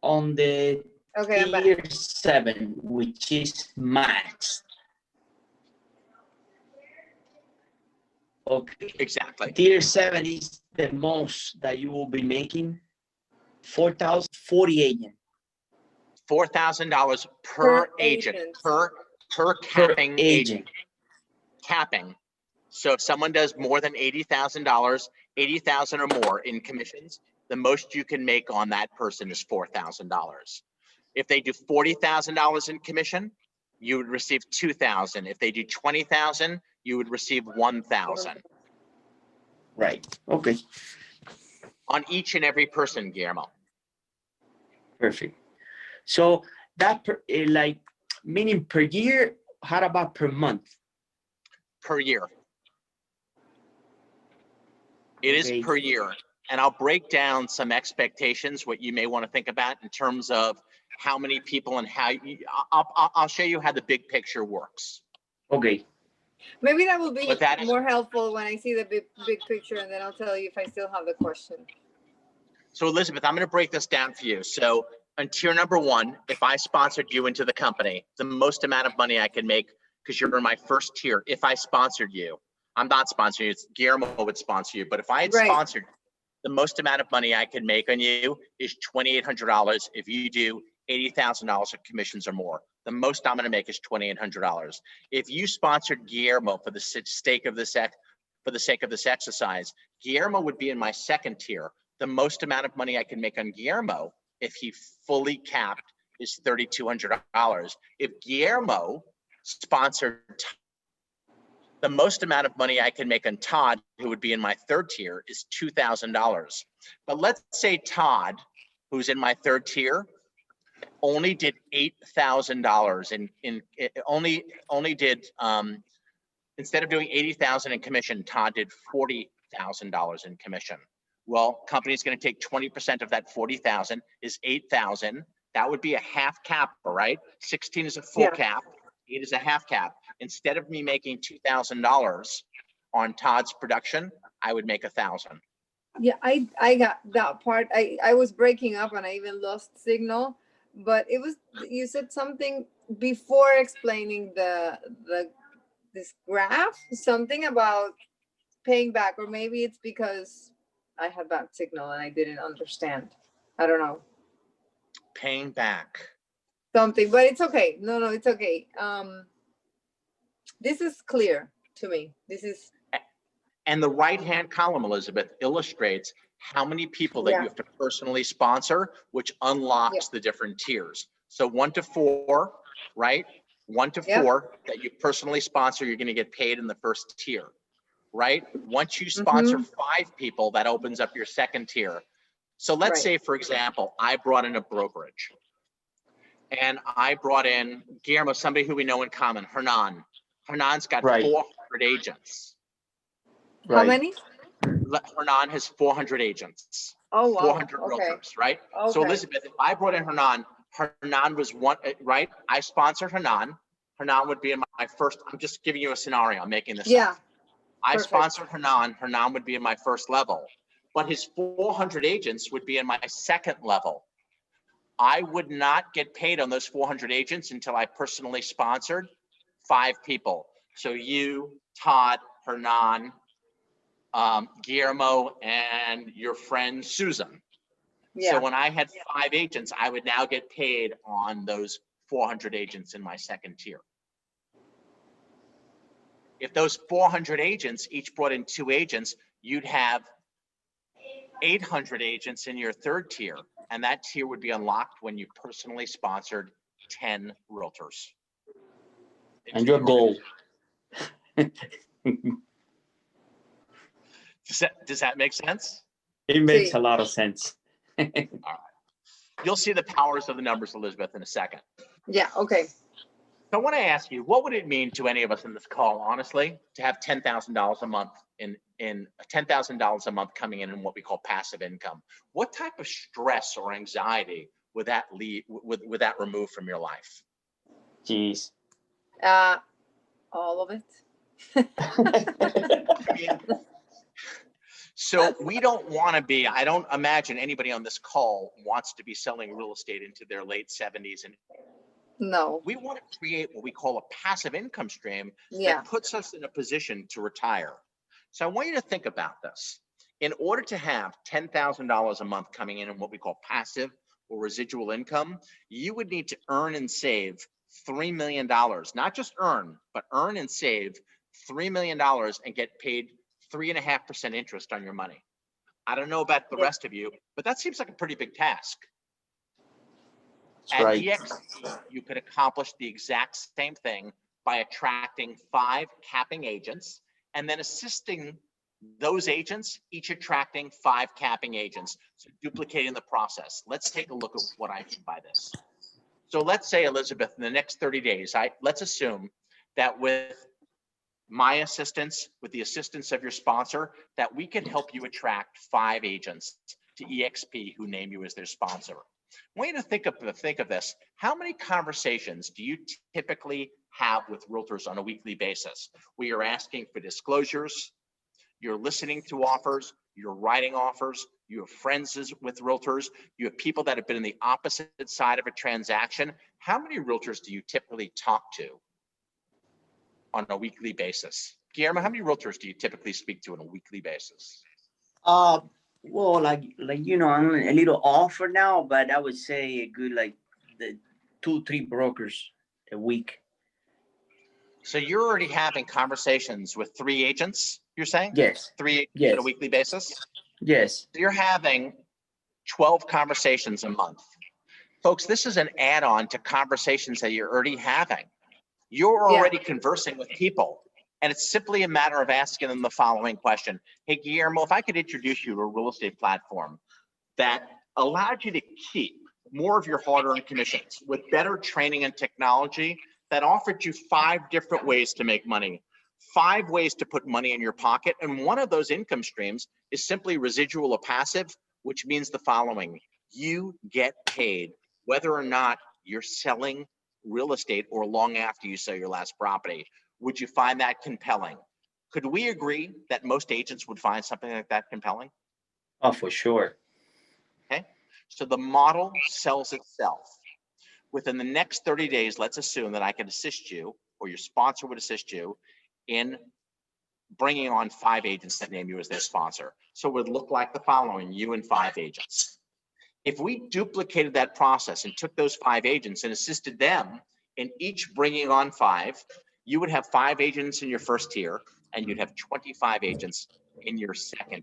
on the Okay, I'm back. tier 7, which is max. Okay. Exactly. Tier 7 is the most that you will be making. 4,000, 40 agent. $4,000 per agent, per capping agent. Capping. So if someone does more than $80,000, 80,000 or more in commissions, the most you can make on that person is $4,000. If they do $40,000 in commission, you would receive $2,000. If they do $20,000, you would receive $1,000. Right. Okay. On each and every person, Guillermo. Perfect. So that like meaning per year. How about per month? Per year. It is per year. And I'll break down some expectations, what you may want to think about in terms of how many people and how you, I'll show you how the big picture works. Okay. Maybe that will be more helpful when I see the big picture, and then I'll tell you if I still have the question. So Elizabeth, I'm going to break this down for you. So on tier number 1, if I sponsored you into the company, the most amount of money I can make, because you're in my first tier, if I sponsored you, I'm not sponsoring you, it's Guillermo would sponsor you, but if I had sponsored, the most amount of money I can make on you is $2,800 if you do $80,000 of commissions or more. The most I'm going to make is $2,800. If you sponsored Guillermo for the sake of this exercise, Guillermo would be in my second tier. The most amount of money I can make on Guillermo, if he fully capped, is $3,200. If Guillermo sponsored, the most amount of money I can make on Todd, who would be in my third tier, is $2,000. But let's say Todd, who's in my third tier, only did $8,000 only did instead of doing $80,000 in commission, Todd did $40,000 in commission. Well, company's going to take 20% of that 40,000 is 8,000. That would be a half cap, right? 16 is a full cap. 8 is a half cap. Instead of me making $2,000 on Todd's production, I would make 1,000. Yeah, I got that part. I was breaking up and I even lost signal, but it was, you said something before explaining this graph, something about paying back, or maybe it's because I had bad signal and I didn't understand. I don't know. Paying back. Something, but it's okay. No, it's okay. This is clear to me. This is. And the right-hand column, Elizabeth, illustrates how many people that you have to personally sponsor, which unlocks the different tiers. So 1 to 4, right? 1 to 4 that you personally sponsor, you're going to get paid in the first tier, right? Once you sponsor 5 people, that opens up your second tier. So let's say, for example, I brought in a brokerage. and I brought in Guillermo, somebody who we know in common, Hernan. Hernan's got Right. 400 agents. How Right. many? Hernan has 400 agents. Oh, wow. 400 Okay. realtors, right? So Okay. Elizabeth, if I brought in Hernan, Hernan was one, right? I sponsored Hernan. Hernan would be in my first, I'm just giving you a scenario, I'm making this Yeah. up. I Perfect. sponsored Hernan. Hernan would be in my first level, but his 400 agents would be in my second level. I would not get paid on those 400 agents until I personally sponsored 5 people. So you, Todd, Hernan, Guillermo, and your friend Susan. Yeah. So when I had 5 agents, I would now get paid on those 400 agents in my second tier. If those 400 agents each brought in 2 agents, you'd have 800 agents in your third tier, and that tier would be unlocked when you personally sponsored 10 realtors. And your goal. Does that make sense? It makes See. a lot of sense. All right. You'll see the powers of the numbers, Elizabeth, in a second. Yeah. Okay. So I want to ask you, what would it mean to any of us in this call, honestly, to have $10,000 a month in $10,000 a month coming in what we call passive income? What type of stress or anxiety would that would that remove from your life? Jeez. All of it. I mean, so we don't want to be, I don't imagine anybody on this call wants to be selling real estate into their late 70s. And No. we want to create what we call a passive income stream Yeah. that puts us in a position to retire. So I want you to think about this. In order to have $10,000 a month coming in what we call passive or residual income, you would need to earn and save $3 million, not just earn, but earn and save $3 million and get paid 3.5% interest on your money. I don't know about the rest of you, but that seems like a pretty big task. That's At right. Exp, you could accomplish the exact same thing by attracting 5 capping agents and then assisting those agents, each attracting 5 capping agents, so duplicating the process. Let's take a look at what I mean by this. So let's say, Elizabeth, in the next 30 days, let's assume that with my assistance, with the assistance of your sponsor, that we can help you attract 5 agents to Exp who name you as their sponsor. I want you to think of this. How many conversations do you typically have with realtors on a weekly basis? Where you're asking for disclosures, you're listening to offers, you're writing offers, you have friends with realtors, you have people that have been in the opposite side of a transaction. How many realtors do you typically talk to on a weekly basis? Guillermo, how many realtors do you typically speak to on a weekly basis? Well, like you know, I'm a little off for now, but I would say a good the 2-3 brokers a week. So you're already having conversations with 3 agents, you're saying? Yes. 3 agents Yes. on a weekly basis? Yes. So you're having 12 conversations a month. Folks, this is an add-on to conversations that you're already having. You're already conversing with people, and it's simply a matter of asking them the following question. Hey, Guillermo, if I could introduce you to a real estate platform that allowed you to keep more of your hard-earned commissions with better training and technology that offered you 5 different ways to make money, 5 ways to put money in your pocket, and one of those income streams is simply residual or passive, which means the following. You get paid whether or not you're selling real estate or long after you sell your last property. Would you find that compelling? Could we agree that most agents would find something like that compelling? Oh, for sure. Okay, so the model sells itself. Within the next 30 days, let's assume that I can assist you, or your sponsor would assist you in bringing on 5 agents that name you as their sponsor. So it would look like the following, you and 5 agents. If we duplicated that process and took those 5 agents and assisted them in each bringing on 5, you would have 5 agents in your first tier and you'd have 25 agents in your second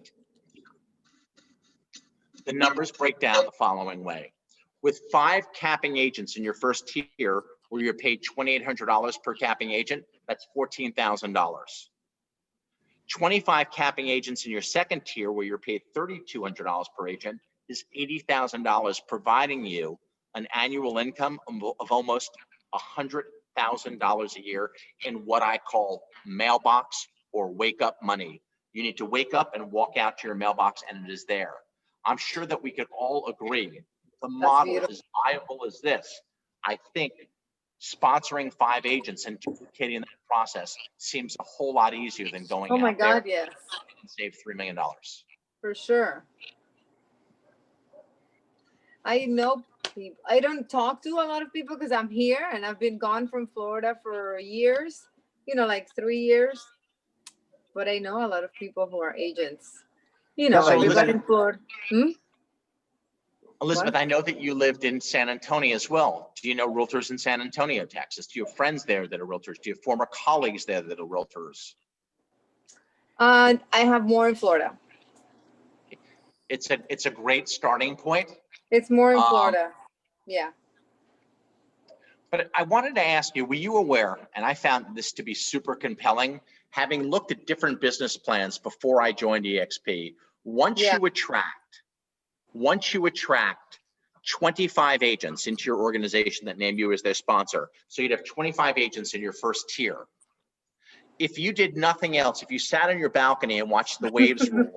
tier. The numbers break down the following way. With 5 capping agents in your first tier, where you're paid $2,800 per capping agent, that's $14,000. 25 capping agents in your second tier, where you're paid $3,200 per agent, is $80,000, providing you an annual income of almost $100,000 a year in what I call mailbox or wake up money. You need to wake up and walk out to your mailbox and it is there. I'm sure that we could all agree the model is viable as this. I think sponsoring 5 agents and duplicating that process seems a whole lot easier than going Oh my out there God, yes, and save $3 million. for sure. I know people. I don't talk to a lot of people because I'm here and I've been gone from Florida for years, you know, like 3 years. But I know a lot of people who are agents. You know, So everybody Elizabeth- in Florida. Elizabeth, What? I know that you lived in San Antonio as well. Do you know realtors in San Antonio, Texas? Do you have friends there that are realtors? Do you have former colleagues there that are realtors? I have more in Florida. It's a great starting point. It's more in Florida. Yeah. But I wanted to ask you, were you aware, and I found this to be super compelling, having looked at different business plans before I joined EXP, once Yeah. you attract 25 agents into your organization that name you as their sponsor, so you'd have 25 agents in your first tier. If you did nothing else, if you sat on your balcony and watched the waves roll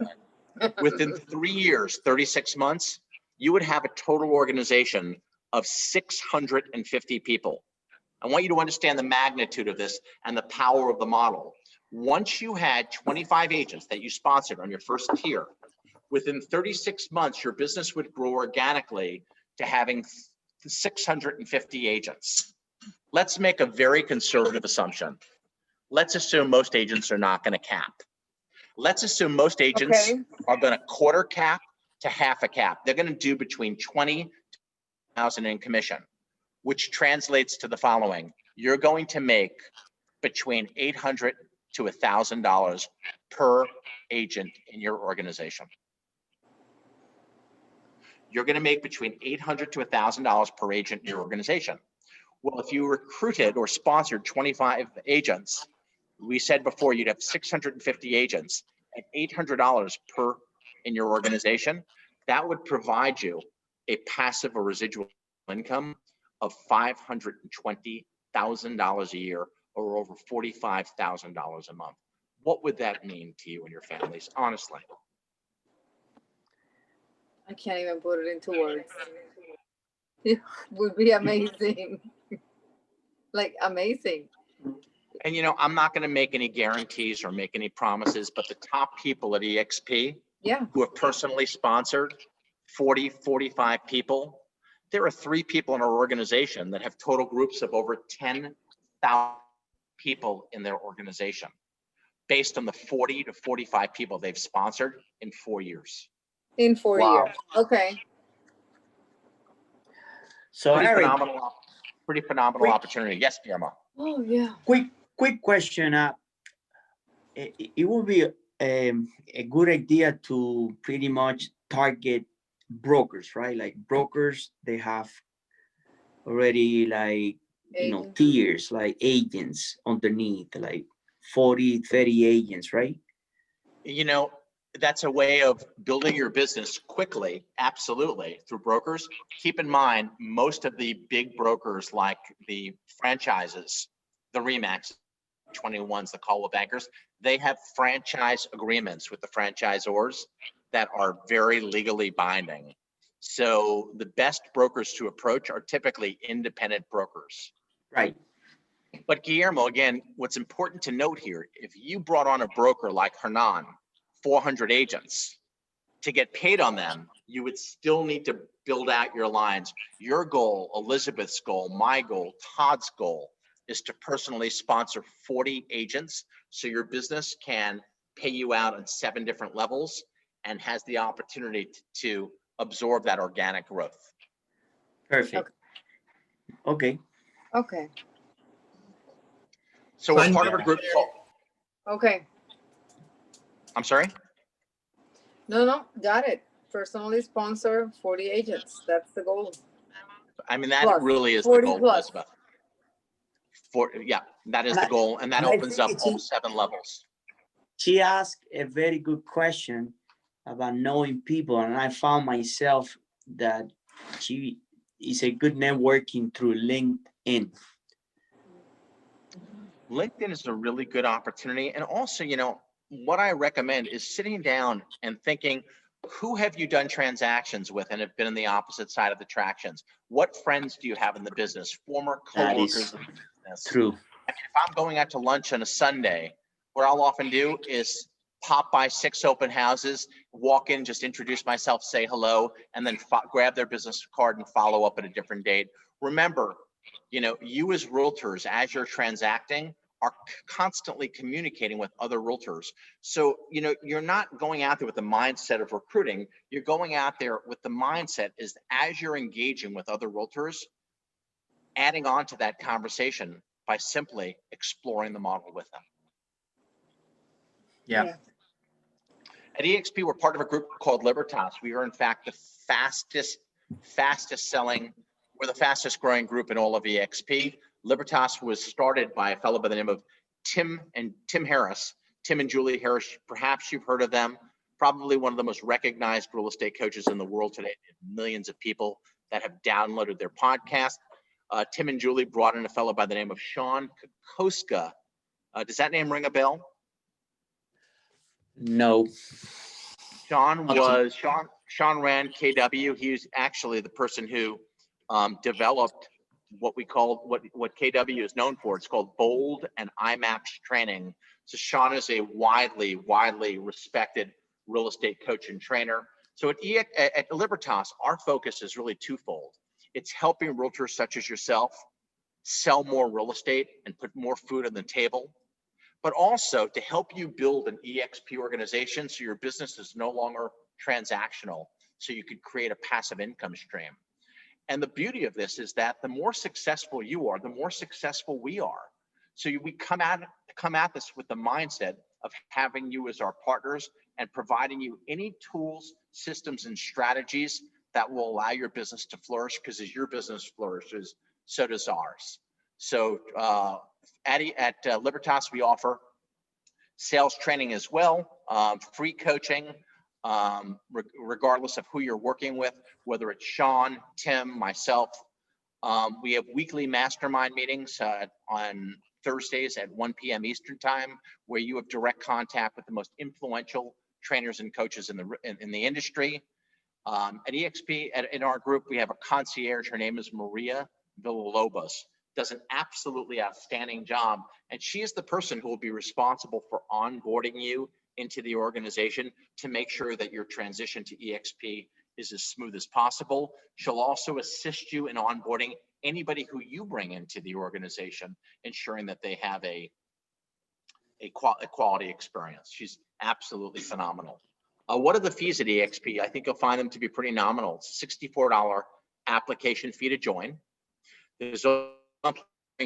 in, within 3 years, 36 months, you would have a total organization of 650 people. I want you to understand the magnitude of this and the power of the model. Once you had 25 agents that you sponsored on your first tier, within 36 months, your business would grow organically to having 650 agents. Let's make a very conservative assumption. Let's assume most agents are not going to cap. Let's assume most agents are going to quarter cap to half a cap. They're going to do between 20,000 in commission, which translates to the following. You're going to make between $800 to $1,000 per agent in your organization. You're going to make between $800 to $1,000 per agent in your organization. Well, if you recruited or sponsored 25 agents, we said before you'd have 650 agents at $800 per in your organization. That would provide you a passive or residual income of $520,000 a year or over $45,000 a month. What would that mean to you and your families, honestly? I can't even put it into words. It would be amazing. Like amazing. And you know, I'm not going to make any guarantees or make any promises, but the top people at EXP who have personally sponsored 40, 45 people, there are 3 people in our organization that have total groups of over 10,000 people in their organization based on the 40 to 45 people they've sponsored in 4 years. In 4 years. Okay. So Eric, pretty phenomenal opportunity. Yes, Guillermo. Oh yeah. Quick question. It would be a good idea to pretty much target brokers, right? Like brokers, they have already like, you know, tiers, like agents underneath, like 40, 30 agents, right? You know, that's a way of building your business quickly, absolutely, through brokers. Keep in mind, most of the big brokers like the franchises, the RE/MAX 21s, the Caldwell Bankers, they have franchise agreements with the franchisors that are very legally binding. So the best brokers to approach are typically independent brokers. Right. But Guillermo, again, what's important to note here, if you brought on a broker like Hernan, 400 agents, to get paid on them, you would still need to build out your lines. Your goal, Elizabeth's goal, my goal, Todd's goal, is to personally sponsor 40 agents so your business can pay you out on 7 different levels and has the opportunity to absorb that organic growth. Perfect. Okay. Okay. So we're part of a group called, Okay. I'm sorry? No, got it. Personally sponsor 40 agents. That's the goal. I mean, that Plus, really is the 40 goal, plus. Elizabeth. Yeah, that is the goal, and that opens up all 7 levels. She asked a very good question about knowing people, and I found myself that she is a good networking through LinkedIn. LinkedIn is a really good opportunity. And also, what I recommend is sitting down and thinking, who have you done transactions with and have been on the opposite side of the transactions? What friends do you have in the business? Former coworkers in the business. True. I mean, if I'm going out to lunch on a Sunday, what I'll often do is pop by 6 open houses, walk in, just introduce myself, say hello, and then grab their business card and follow up at a different date. Remember, you as realtors, as you're transacting, are constantly communicating with other realtors. So, you're not going out there with the mindset of recruiting. You're going out there with the mindset is as you're engaging with other realtors, adding on to that conversation by simply exploring the model with them. Yeah. At EXP, we're part of a group called Libertas. We are in fact the fastest selling, we're the fastest growing group in all of EXP. Libertas was started by a fellow by the name of Tim and Julie Harris. Perhaps you've heard of them. Probably one of the most recognized real estate coaches in the world today. Millions of people that have downloaded their podcast. Tim and Julie brought in a fellow by the name of Sean Kokoska. Does that name ring a bell? No. Sean ran KW. He was actually the person who developed what KW is known for. It's called Bold and IMAX training. So Sean is a widely respected real estate coach and trainer. So at Libertas, our focus is really twofold. It's helping realtors such as yourself sell more real estate and put more food on the table, but also to help you build an EXP organization so your business is no longer transactional, so you could create a passive income stream. And the beauty of this is that the more successful you are, the more successful we are. So we come at this with the mindset of having you as our partners and providing you any tools, systems, and strategies that will allow your business to flourish, because as your business flourishes, so does ours. So at Libertas, we offer sales training as well, free coaching, regardless of who you're working with, whether it's Sean, Tim, myself. We have weekly mastermind meetings on Thursdays at 1 p.m. Eastern time, where you have direct contact with the most influential trainers and coaches in the industry. At EXP, in our group, we have a concierge. Her name is Maria Villalobos. Does an absolutely outstanding job, and she is the person who will be responsible for onboarding you into the organization to make sure that your transition to EXP is as smooth as possible. She'll also assist you in onboarding anybody who you bring into the organization, ensuring that they have a quality experience. She's absolutely phenomenal. What are the fees at EXP? I think you'll find them to be pretty nominal. It's a $64 application fee to join. There's a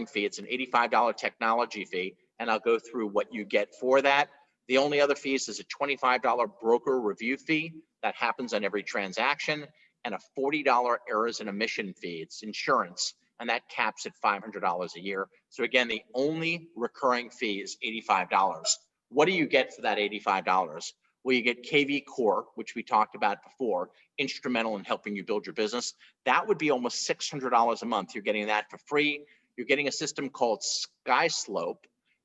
fee. It's an $85 technology fee, and I'll go through what you get for that. The only other fees is a $25 broker review fee that happens on every transaction, and a $40 errors and omission fee. It's insurance, and that caps at $500 a year. So again, the only recurring fee is $85. What do you get for that $85? Well, you get KV Core, which we talked about before, instrumental in helping you build your business. That would be almost $600 a month. You're getting that for free. You're getting a system called SkySlope,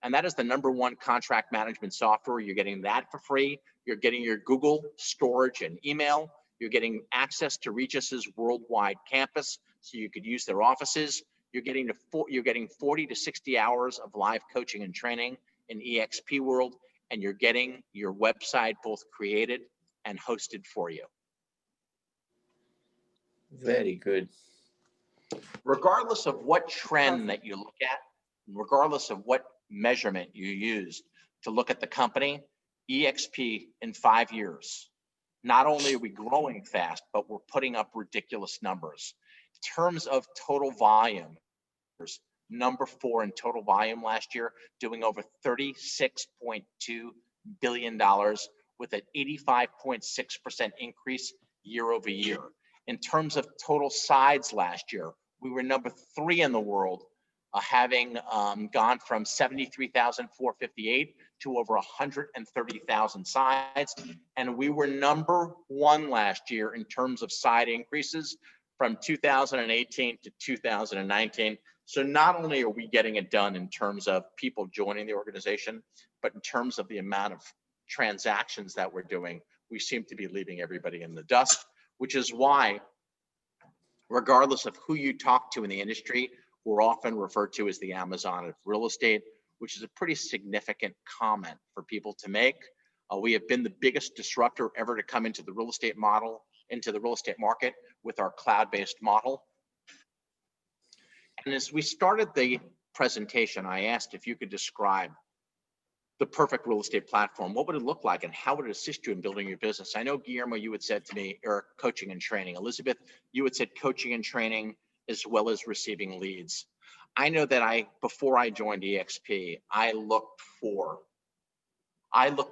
and that is the #1 contract management software. You're getting that for free. You're getting your Google storage and email. You're getting access to Regis's worldwide campus, so you could use their offices. You're getting 40 to 60 hours of live coaching and training in Exp World, and you're getting your website both created and hosted for you. Very good. Regardless of what trend that you look at, regardless of what measurement you use to look at the company, EXP in 5 years, not only are we growing fast, but we're putting up ridiculous numbers. In terms of total volume, #4 in total volume last year, doing over $36.2 billion with an 85.6% increase year over year. In terms of total sides last year, we were #3 in the world, having gone from 73,458 to over 130,000 sides. And we were #1 last year in terms of side increases, from 2018 to 2019. So not only are we getting it done in terms of people joining the organization, but in terms of the amount of transactions that we're doing, we seem to be leaving everybody in the dust, which is why, regardless of who you talk to in the industry, we're often referred to as the Amazon of real estate, which is a pretty significant comment for people to make. We have been the biggest disruptor ever to come into the real estate market with our cloud-based model. And as we started the presentation, I asked if you could describe the perfect real estate platform. What would it look like and how would it assist you in building your business? I know, Guillermo, you had said to me, Eric, coaching and training. Elizabeth, you had said coaching and training as well as receiving leads. I know that before I joined EXP, I looked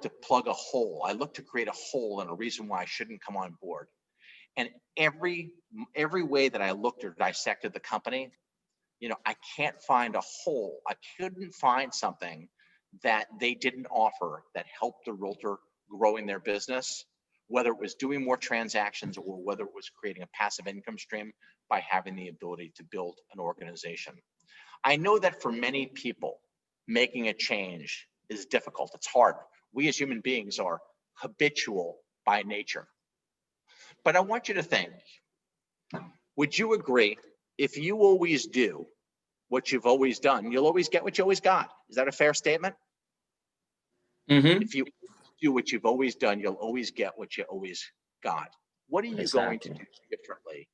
to plug a hole. I looked to create a hole and a reason why I shouldn't come on board. And every way that I looked or dissected the company, I can't find a hole. I couldn't find something that they didn't offer that helped the realtor growing their business, whether it was doing more transactions or whether it was creating a passive income stream by having the ability to build an organization. I know that for many people, making a change is difficult. It's hard. We as human beings are habitual by nature. But I want you to think, would you agree, if you always do what you've always done, you'll always get what you always got? Is that a fair statement? Mm-hmm. If you do what you've always done, you'll always get what you always got. What are you going to do differently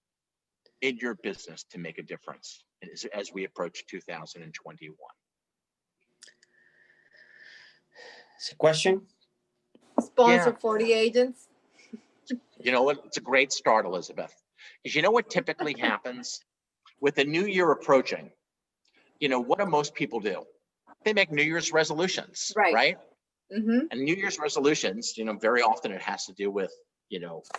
in your business to make a difference as we approach 2021? It's a question. Sponsor 40 agents. You know what? It's a great start, Elizabeth. Because you know what typically happens with the new year approaching? What do most people do? They make New Year's resolutions, right? Mm-hmm. And New Year's resolutions, very often it has to do with,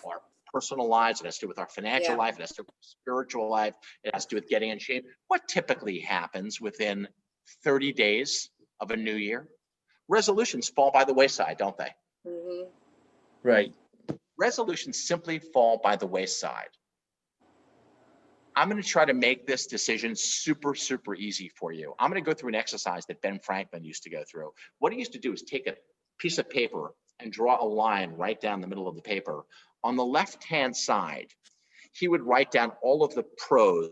our personal lives. It has to do with our financial life. It has to do with spiritual life. It has to do with getting in shape. What typically happens within 30 days of a new year? Resolutions fall by the wayside, don't they? Mm-hmm. Right. Resolutions simply fall by the wayside. I'm going to try to make this decision super, super easy for you. I'm going to go through an exercise that Ben Franklin used to go through. What he used to do is take a piece of paper and draw a line right down the middle of the paper. On the left-hand side, he would write down all of the pros,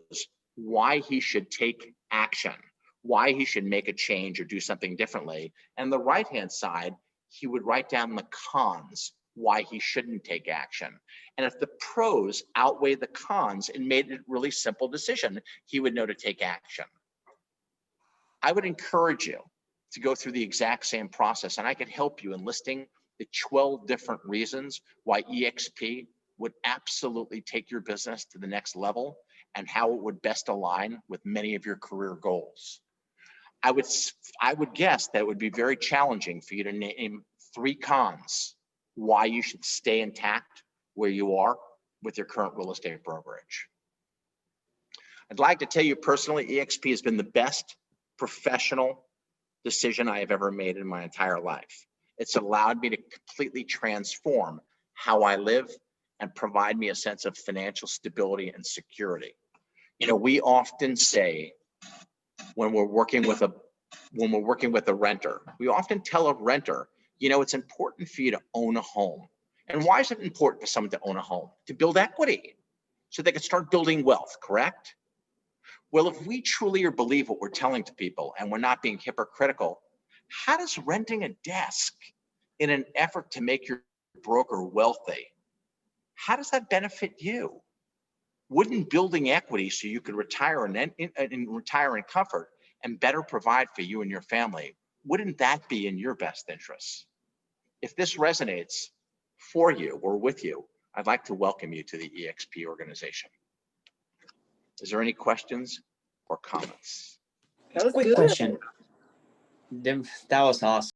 why he should take action, why he should make a change or do something differently. And the right-hand side, he would write down the cons, why he shouldn't take action. And if the pros outweigh the cons and made it a really simple decision, he would know to take action. I would encourage you to go through the exact same process, and I could help you in listing the 12 different reasons why EXP would absolutely take your business to the next level and how it would best align with many of your career goals. I would guess that it would be very challenging for you to name 3 cons why you should stay intact where you are with your current real estate brokerage. I'd like to tell you personally, EXP has been the best professional decision I have ever made in my entire life. It's allowed me to completely transform how I live and provide me a sense of financial stability and security. We often say when we're working with a renter, we often tell a renter, it's important for you to own a home. And why is it important for someone to own a home? To build equity, so they can start building wealth, correct? Well, if we truly believe what we're telling to people and we're not being hypocritical, how does renting a desk in an effort to make your broker wealthy, how does that benefit you? Wouldn't building equity so you could retire in comfort and better provide for you and your family, wouldn't that be in your best interests? If this resonates for you or with you, I'd like to welcome you to the EXP organization. Is there any questions or comments? That was Quick good. question. That was awesome.